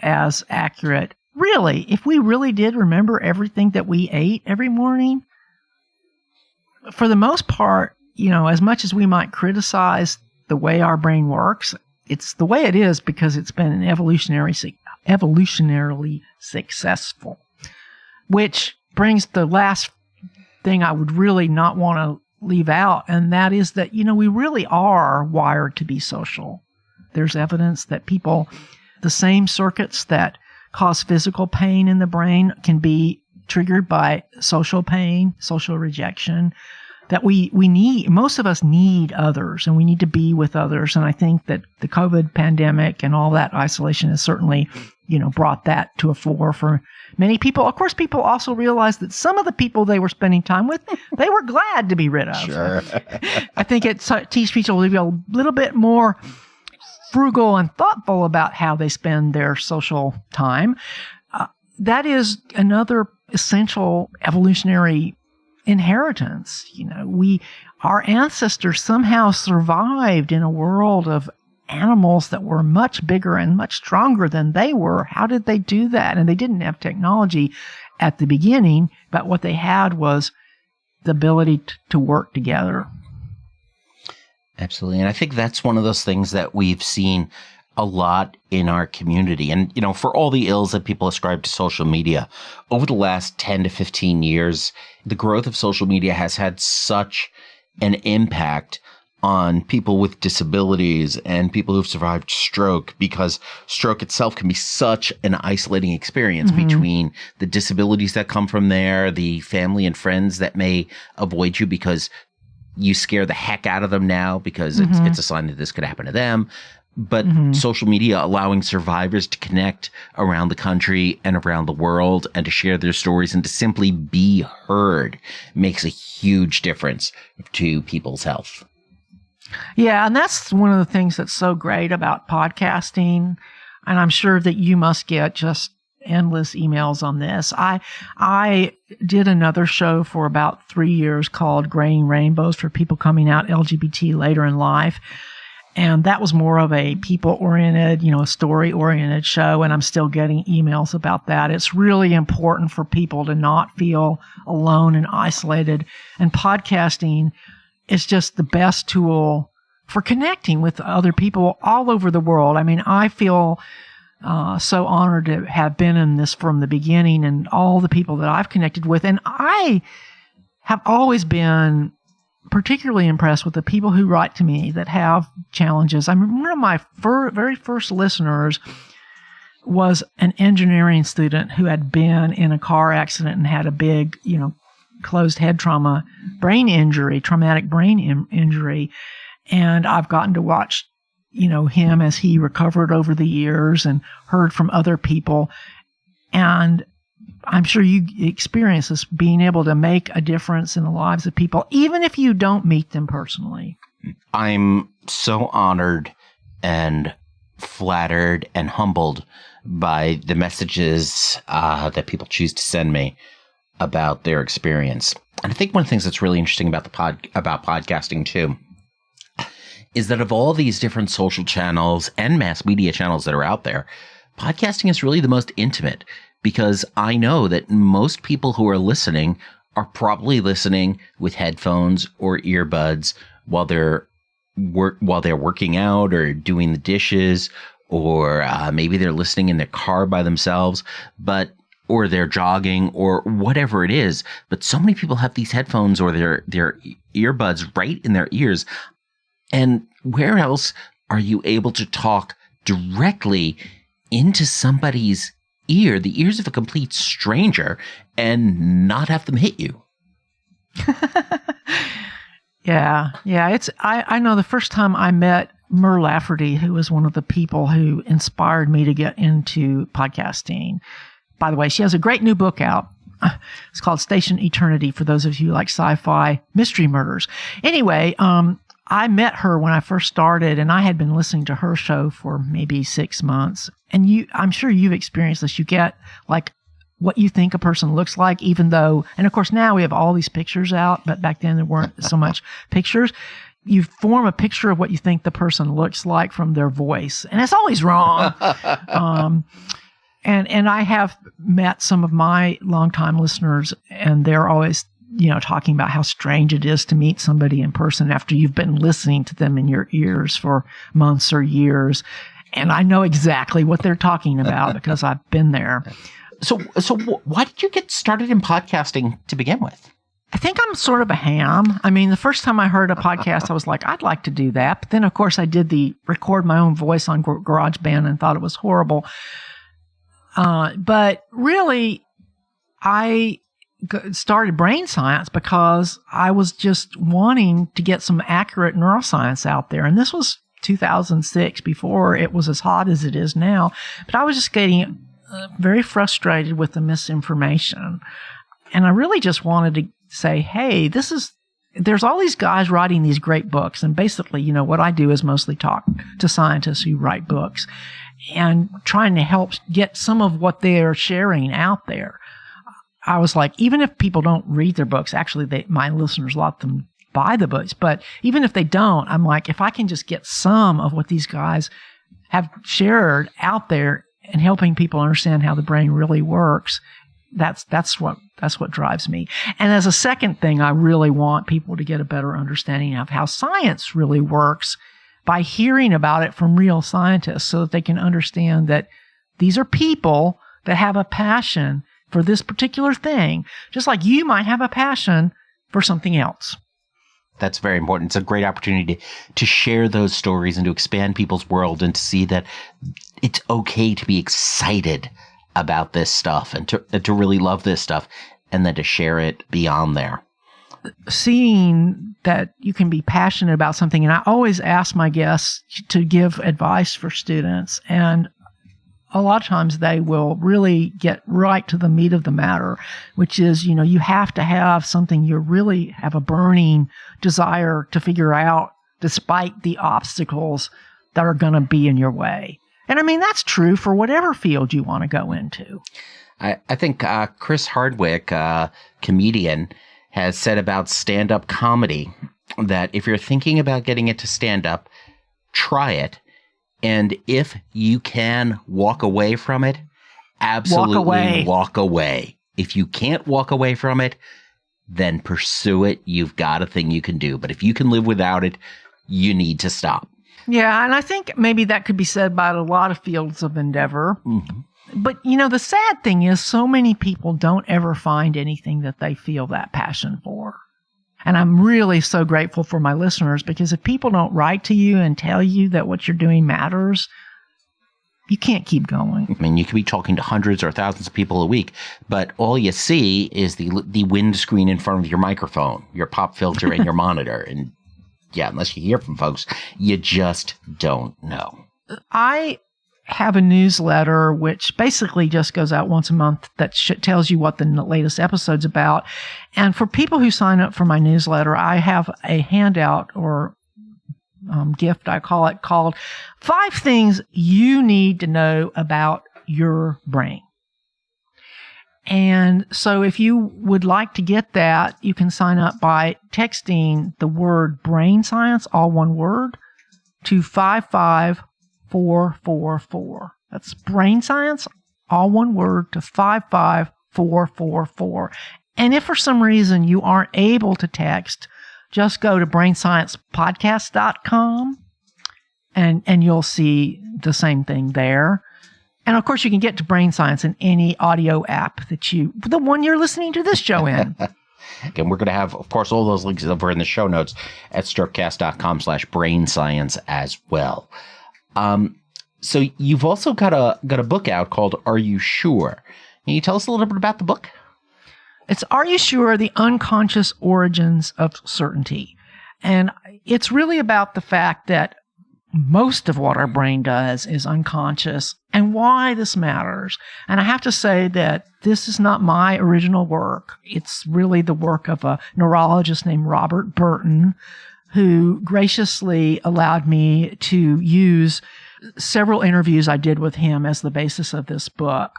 as accurate. Really, if we really did remember everything that we ate every morning, for the most part, as much as we might criticize the way our brain works, it's the way it is because it's been evolutionarily successful. Which brings the last thing I would really not want to leave out, and that is that, we really are wired to be social. There's evidence that the same circuits that cause physical pain in the brain can be triggered by social pain, social rejection, that we need. Most of us need others, and we need to be with others. And I think that the COVID pandemic and all that isolation has certainly, brought that to a fore for many people. Of course, people also realized that some of the people they were spending time with, they were glad to be rid of. Sure. I think it teaches people to be a little bit more frugal and thoughtful about how they spend their social time. That is another essential evolutionary inheritance. Our ancestors somehow survived in a world of animals that were much bigger and much stronger than they were. How did they do that? And they didn't have technology at the beginning, but what they had was the ability to work together. Absolutely. And I think that's one of those things that we've seen a lot in our community. And, for all the ills that people ascribe to social media, over the last 10 to 15 years, the growth of social media has had such an impact on people with disabilities and people who've survived stroke, because stroke itself can be such an isolating experience between the disabilities that come from there, the family and friends that may avoid you because you scare the heck out of them now because it's a sign that this could happen to them. But social media allowing survivors to connect around the country and around the world and to share their stories and to simply be heard makes a huge difference to people's health. Yeah, and that's one of the things that's so great about podcasting. And I'm sure that you must get just endless emails on this. I did another show for about 3 years called Graying Rainbows for people coming out LGBT later in life. And that was more of a people-oriented, a story-oriented show. And I'm still getting emails about that. It's really important for people to not feel alone and isolated. And podcasting is just the best tool for connecting with other people all over the world. I mean, I feel so honored to have been in this from the beginning and all the people that I've connected with. And I have always been particularly impressed with the people who write to me that have challenges. I mean, one of my very first listeners was an engineering student who had been in a car accident and had a big, closed head traumatic brain injury. And I've gotten to watch, him as he recovered over the years and heard from other people. And I'm sure you experience this, being able to make a difference in the lives of people, even if you don't meet them personally. I'm so honored and flattered and humbled by the messages that people choose to send me about their experience. And I think one of the things that's really interesting about about podcasting too is that of all these different social channels and mass media channels that are out there, podcasting is really the most intimate, because I know that most people who are listening are probably listening with headphones or earbuds while they're working out or doing the dishes, or maybe they're listening in their car by themselves, or they're jogging or whatever it is. But so many people have these headphones or their earbuds right in their ears. And where else are you able to talk directly into somebody's ear, the ears of a complete stranger, and not have them hit you? Yeah. I know the first time I met Mur Lafferty, who was one of the people who inspired me to get into podcasting. By the way, she has a great new book out. It's called Station Eternity, for those of you who like sci-fi mystery murders. Anyway, I met her when I first started, and I had been listening to her show for maybe 6 months. And I'm sure you've experienced this. You get like what you think a person looks like, even though, and of course now we have all these pictures out, but back then there weren't so much pictures. You form a picture of what you think the person looks like from their voice, and it's always wrong. And I have met some of my longtime listeners, and they're always, talking about how strange it is to meet somebody in person after you've been listening to them in your ears for months or years. And I know exactly what they're talking about because I've been there. So why did you get started in podcasting to begin with? I think I'm sort of a ham. I mean, the first time I heard a podcast, I was like, I'd like to do that. But then, of course, I did record my own voice on GarageBand and thought it was horrible. But really, I started brain science because I was just wanting to get some accurate neuroscience out there. And this was 2006, before it was as hot as it is now. But I was just getting very frustrated with the misinformation. And I really just wanted to say, hey, there's all these guys writing these great books. And basically, what I do is mostly talk to scientists who write books and trying to help get some of what they're sharing out there. I was like, even if people don't read their books, actually, my listeners, a lot of them buy the books. But even if they don't, I'm like, if I can just get some of what these guys have shared out there and helping people understand how the brain really works, that's what drives me. And as a second thing, I really want people to get a better understanding of how science really works by hearing about it from real scientists, so that they can understand that these are people that have a passion for this particular thing, just like you might have a passion for something else. That's very important. It's a great opportunity to share those stories and to expand people's world and to see that it's okay to be excited about this stuff and to really love this stuff, and then to share it beyond there. Seeing that you can be passionate about something, and I always ask my guests to give advice for students, and a lot of times they will really get right to the meat of the matter, which is, you have to have something you really have a burning desire to figure out despite the obstacles that are going to be in your way. And I mean, that's true for whatever field you want to go into. I think Chris Hardwick, comedian, has said about stand-up comedy that if you're thinking about getting into stand-up, try it. And if you can walk away from it, absolutely walk away. If you can't walk away from it, then pursue it. You've got a thing you can do. But if you can live without it, you need to stop. Yeah, and I think maybe that could be said about a lot of fields of endeavor. Mm-hmm. But, the sad thing is so many people don't ever find anything that they feel that passion for. And I'm really so grateful for my listeners, because if people don't write to you and tell you that what you're doing matters, you can't keep going. I mean, you could be talking to hundreds or thousands of people a week, but all you see is the windscreen in front of your microphone, your pop filter, and your monitor. And yeah, unless you hear from folks, you just don't know. I have a newsletter which basically just goes out once a month that tells you what the latest episode's about. And for people who sign up for my newsletter, I have a handout or gift, I call it, called 5 Things You Need to Know About Your Brain. And so if you would like to get that, you can sign up by texting the word brain science, all one word, to 55444. That's brain science, all one word, to 55444. And if for some reason you aren't able to text, just go to brainsciencepodcast.com and you'll see the same thing there. And of course, you can get to Brain Science in any audio app the one you're listening to this show in. Again, we're going to have, of course, all those links over in the show notes at strokecast.com/brainscience as well. So you've also got a book out called Are You Sure? Can you tell us a little bit about the book? It's Are You Sure? The Unconscious Origins of Certainty. And it's really about the fact that most of what our brain does is unconscious and why this matters. And I have to say that this is not my original work. It's really the work of a neurologist named Robert Burton, who graciously allowed me to use several interviews I did with him as the basis of this book.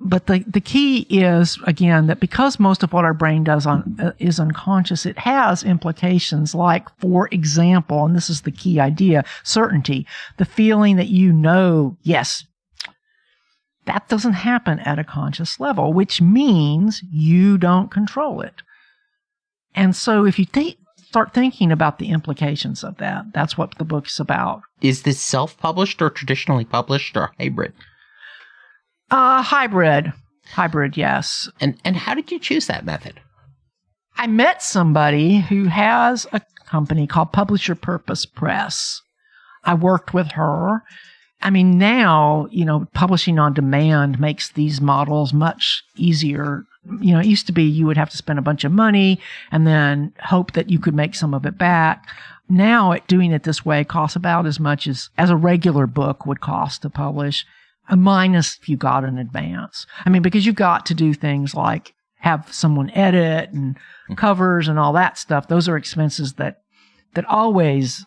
But the key is, again, that because most of what our brain does is unconscious, it has implications like, for example, and this is the key idea, certainty, the feeling that yes, that doesn't happen at a conscious level, which means you don't control it. And so if you start thinking about the implications of that, that's what the book's about. Is this self-published or traditionally published or hybrid? Hybrid, yes. And how did you choose that method? I met somebody who has a company called Publisher Purpose Press. I worked with her. I mean, now, publishing on demand makes these models much easier. It used to be you would have to spend a bunch of money and then hope that you could make some of it back. Now, doing it this way costs about as much as a regular book would cost to publish, minus if you got in advance. I mean, because you've got to do things like have someone edit and covers and all that stuff. Those are expenses that always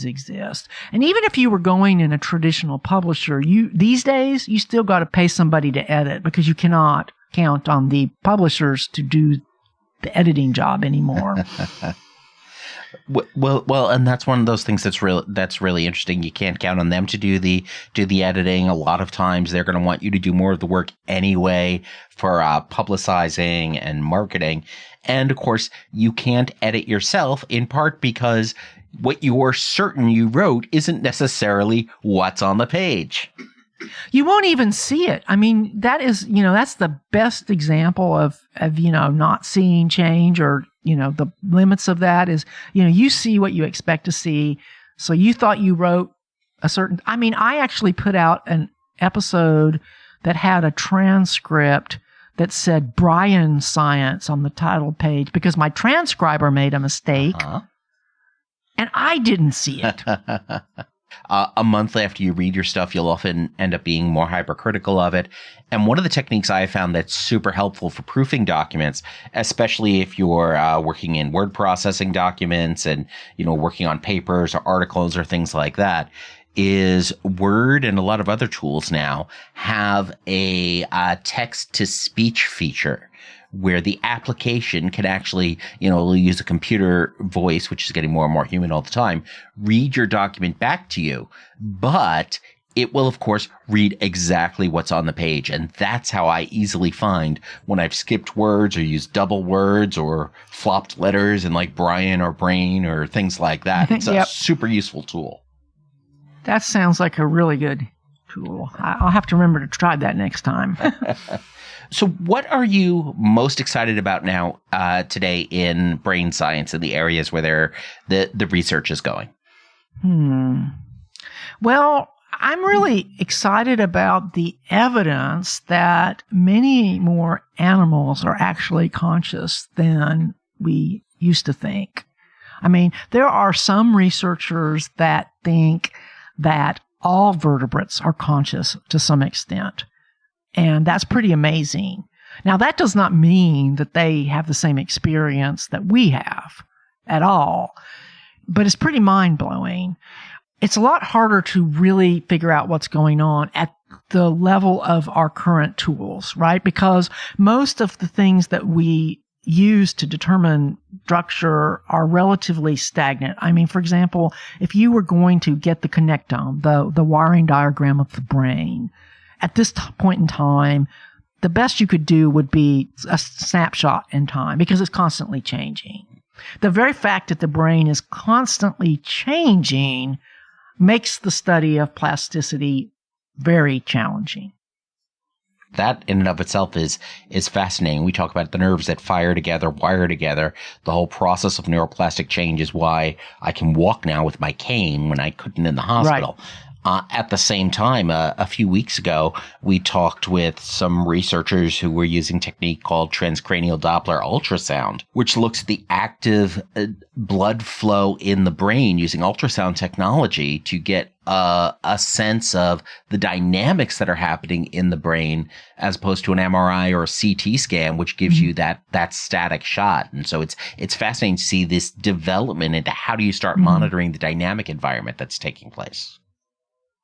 exist. And even if you were going in a traditional publisher, these days, you still got to pay somebody to edit because you cannot count on the publishers to do the editing job anymore. Well, and that's one of those things that's really interesting. You can't count on them to do the editing. A lot of times they're going to want you to do more of the work anyway for publicizing and marketing. And of course, you can't edit yourself, in part because what you're certain you wrote isn't necessarily what's on the page. You won't even see it. I mean, that is, that's the best example of not seeing change, or, the limits of that is, you see what you expect to see. So you thought you wrote I actually put out an episode that had a transcript that said Brian Science on the title page because my transcriber made a mistake and I didn't see it. A month after you read your stuff, you'll often end up being more hypercritical of it. And one of the techniques I have found that's super helpful for proofing documents, especially if you're working in word processing documents and, working on papers or articles or things like that, is Word and a lot of other tools now have a text-to-speech feature where the application can actually, use a computer voice, which is getting more and more human all the time, read your document back to you. But it will, of course, read exactly what's on the page. And that's how I easily find when I've skipped words or used double words or flopped letters in like Brian or brain or things like that. It's a super useful tool. That sounds like a really good tool. I'll have to remember to try that next time. So what are you most excited about now today in brain science and the areas where the research is going? Well, I'm really excited about the evidence that many more animals are actually conscious than we used to think. I mean, there are some researchers that think that all vertebrates are conscious to some extent. And that's pretty amazing. Now, that does not mean that they have the same experience that we have at all, but it's pretty mind-blowing. It's a lot harder to really figure out what's going on at the level of our current tools, right? Because most of the things that we use to determine structure are relatively stagnant. I mean, for example, if you were going to get the connectome, the wiring diagram of the brain, at this point in time, the best you could do would be a snapshot in time because it's constantly changing. The very fact that the brain is constantly changing makes the study of plasticity very challenging. That in and of itself is fascinating. We talk about the nerves that fire together, wire together. The whole process of neuroplastic change is why I can walk now with my cane when I couldn't in the hospital. At the same time, a few weeks ago, we talked with some researchers who were using a technique called transcranial Doppler ultrasound, which looks at the active blood flow in the brain using ultrasound technology to get a sense of the dynamics that are happening in the brain, as opposed to an MRI or a CT scan, which gives you that static shot. And so it's fascinating to see this development into how do you start monitoring the dynamic environment that's taking place.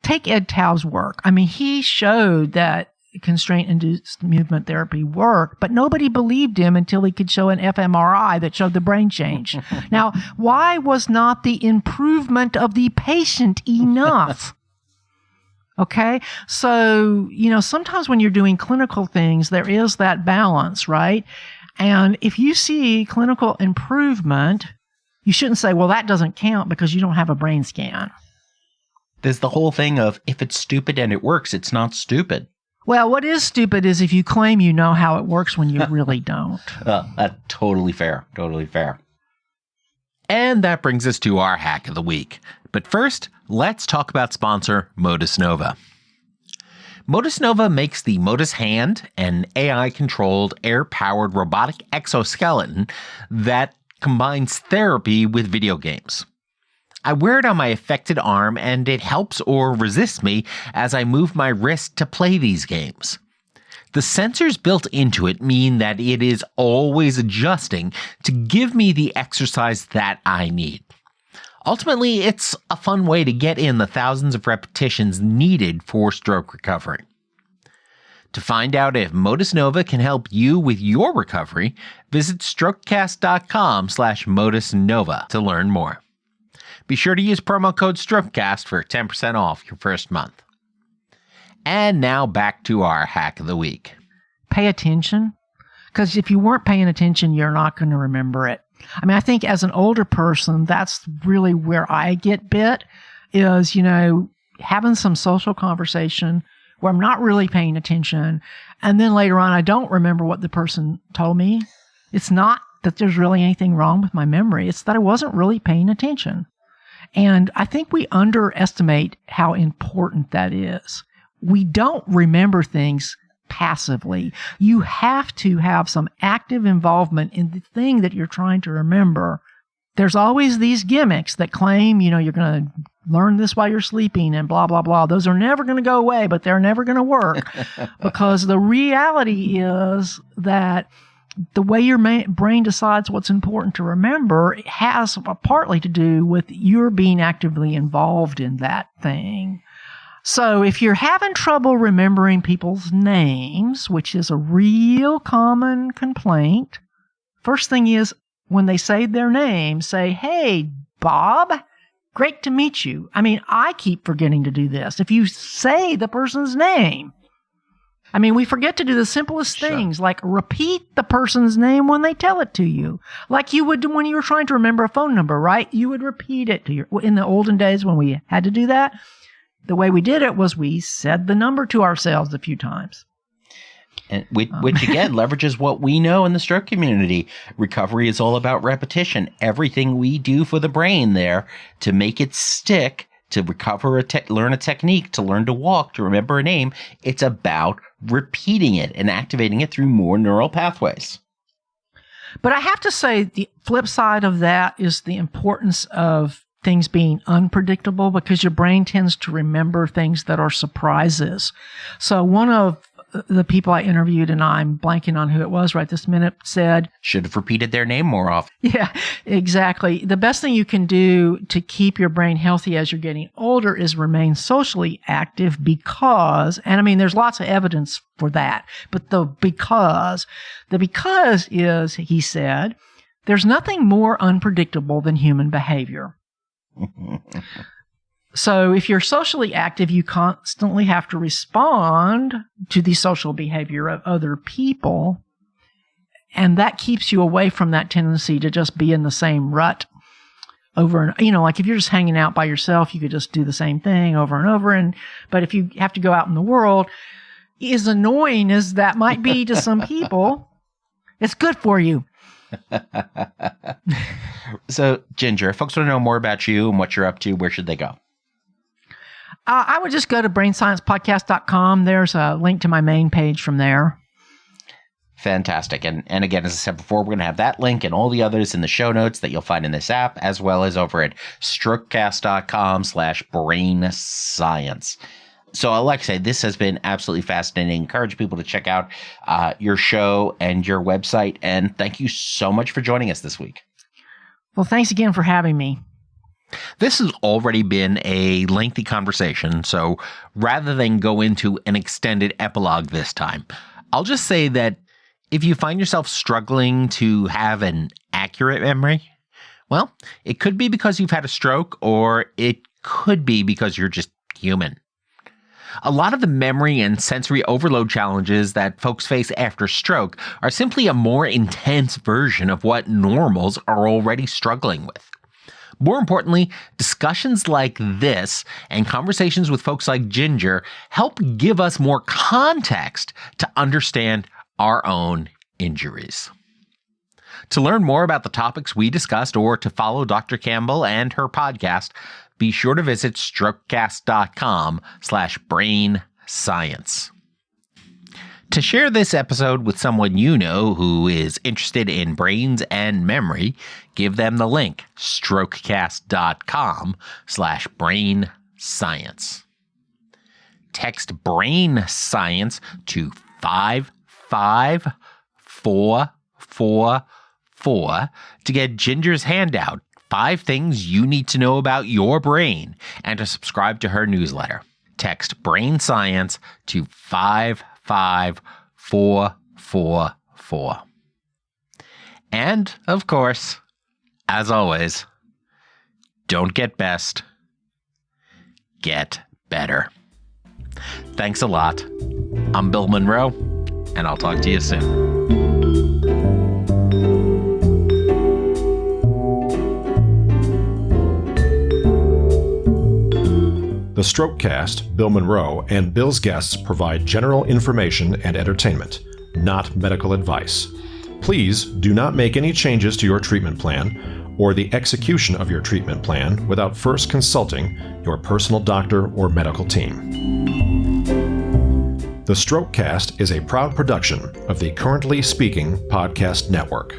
Take Ed Taub's work. I mean, he showed that constraint-induced movement therapy worked, but nobody believed him until he could show an fMRI that showed the brain change. Now, why was not the improvement of the patient enough? Okay? So, sometimes when you're doing clinical things, there is that balance, right? And if you see clinical improvement, you shouldn't say, well, that doesn't count because you don't have a brain scan. There's the whole thing of if it's stupid and it works, it's not stupid. Well, what is stupid is if you claim you know how it works when you really don't. Totally fair. Totally fair. And that brings us to our hack of the week. But first, let's talk about sponsor Modus Nova. Modus Nova makes the Modus Hand, an AI-controlled, air-powered robotic exoskeleton that combines therapy with video games. I wear it on my affected arm, and it helps or resists me as I move my wrist to play these games. The sensors built into it mean that it is always adjusting to give me the exercise that I need. Ultimately, it's a fun way to get in the thousands of repetitions needed for stroke recovery. To find out if Modus Nova can help you with your recovery, visit strokecast.com/Modus Nova to learn more. Be sure to use promo code STROKECAST for 10% off your first month. And now back to our hack of the week. Pay attention, because if you weren't paying attention, you're not going to remember it. I mean, I think as an older person, that's really where I get bit, is, having some social conversation where I'm not really paying attention. And then later on, I don't remember what the person told me. It's not that there's really anything wrong with my memory. It's that I wasn't really paying attention. And I think we underestimate how important that is. We don't remember things passively. You have to have some active involvement in the thing that you're trying to remember. There's always these gimmicks that claim, you're going to learn this while you're sleeping and blah, blah, blah. Those are never going to go away, but they're never going to work because the reality is that the way your brain decides what's important to remember has partly to do with your being actively involved in that thing. So if you're having trouble remembering people's names, which is a real common complaint, first thing is when they say their name, say, "Hey, Bob, great to meet you." I mean, I keep forgetting to do this. If you say the person's name, we forget to do the simplest things, like repeat the person's name when they tell it to you. Like you would when you were trying to remember a phone number, right? You would repeat it in the olden days when we had to do that. The way we did it was we said the number to ourselves a few times. And which again leverages what we know in the stroke community. Recovery is all about repetition. Everything we do for the brain there to make it stick, to recover, learn a technique, to learn to walk, to remember a name, it's about repeating it and activating it through more neural pathways. But I have to say the flip side of that is the importance of things being unpredictable, because your brain tends to remember things that are surprises. So one of the people I interviewed, and I'm blanking on who it was right this minute, said, should have repeated their name more often. Yeah, exactly. The best thing you can do to keep your brain healthy as you're getting older is remain socially active because, and there's lots of evidence for that, but the because is, he said, there's nothing more unpredictable than human behavior. So if you're socially active, you constantly have to respond to the social behavior of other people. And that keeps you away from that tendency to just be in the same rut over and, like if you're just hanging out by yourself, you could just do the same thing over and over. But if you have to go out in the world, as annoying as that might be to some people, it's good for you. So, Ginger, if folks want to know more about you and what you're up to, where should they go? I would just go to brainsciencepodcast.com. There's a link to my main page from there. Fantastic. And again, as I said before, we're going to have that link and all the others in the show notes that you'll find in this app, as well as over at strokecast.com/brainscience. So like I say, this has been absolutely fascinating. I encourage people to check out your show and your website. And thank you so much for joining us this week. Well, thanks again for having me. This has already been a lengthy conversation, so rather than go into an extended epilogue this time, I'll just say that if you find yourself struggling to have an accurate memory, well, it could be because you've had a stroke, or it could be because you're just human. A lot of the memory and sensory overload challenges that folks face after stroke are simply a more intense version of what normals are already struggling with. More importantly, discussions like this and conversations with folks like Ginger help give us more context to understand our own injuries. To learn more about the topics we discussed or to follow Dr. Campbell and her podcast, be sure to visit strokecast.com/brainscience. To share this episode with someone you know who is interested in brains and memory, give them the link, strokecast.com/brainscience. Text brain science to 55444 to get Ginger's handout, 5 things you need to know about your brain, and to subscribe to her newsletter. Text brain science to 55444. And, of course, as always, don't get best, get better. Thanks a lot. I'm Bill Monroe, and I'll talk to you soon. The Strokecast, Bill Monroe, and Bill's guests provide general information and entertainment, not medical advice. Please do not make any changes to your treatment plan or the execution of your treatment plan without first consulting your personal doctor or medical team. The Strokecast is a proud production of the Currently Speaking Podcast Network.